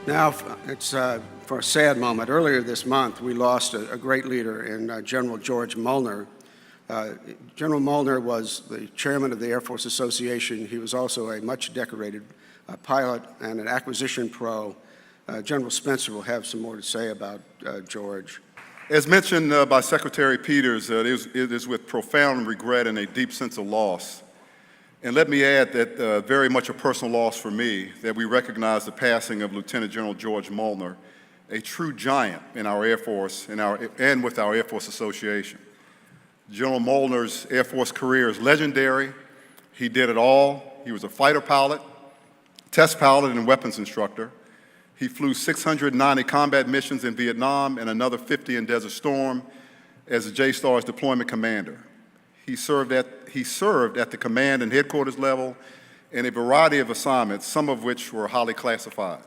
Now, it's for a sad moment. Earlier this month, we lost a great leader in General George Muellner. General Muellner was the chairman of the Air Force Association. He was also a much decorated pilot and an acquisition pro. General Spencer will have some more to say about George. As mentioned by Secretary Peters, it is with profound regret and a deep sense of loss. And let me add that very much a personal loss for me, that we recognize the passing of Lieutenant General George Muellner, a true giant in our Air Force and with our Air Force Association. General Muellner's Air Force career is legendary. He did it all. He was a fighter pilot, test pilot, and weapons instructor. He flew 690 combat missions in Vietnam and another 50 in Desert Storm as the JSTARS deployment commander. He served at the command and headquarters level in a variety of assignments, some of which were highly classified.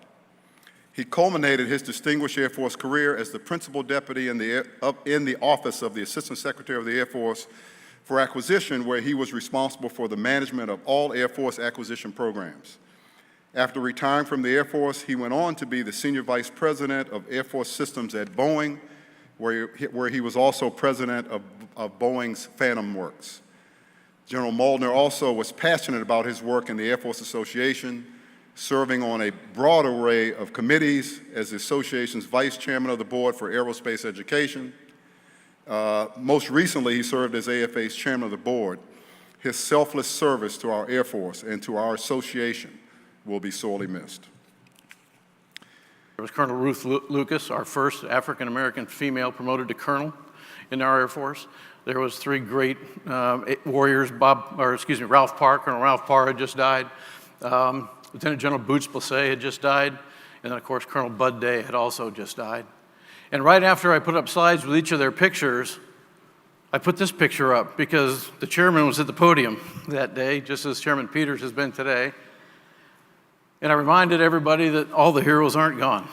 He culminated his distinguished Air Force career as the principal deputy in the office of the Assistant Secretary of the Air Force for Acquisition, where he was responsible for the management of all Air Force acquisition programs. After retiring from the Air Force, he went on to be the Senior Vice President of Air Force Systems at Boeing, where he was also president of Boeing's Phantom Works. General Muellner also was passionate about his work in the Air Force Association, serving on a broad array of committees as the association's vice chairman of the board for aerospace education. Most recently, he served as AFA's chairman of the board. His selfless service to our Air Force and to our association will be sorely missed. There was Colonel Ruth Lucas, our first African-American female promoted to colonel in our Air Force. There was three great warriors, Ralph Parr. Colonel Ralph Parr had just died. Lieutenant General Boots Blase had just died. And then, of course, Colonel Bud Day had also just died. And right after I put up slides with each of their pictures, I put this picture up because the chairman was at the podium that day, just as Chairman Peters has been today. And I reminded everybody that all the heroes aren't gone.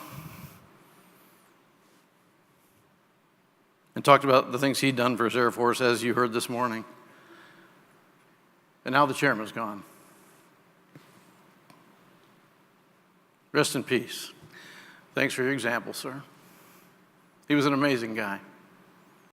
And talked about the things he'd done for his Air Force, as you heard this morning. And now the chairman's gone. Rest in peace. Thanks for your example, sir. He was an amazing guy.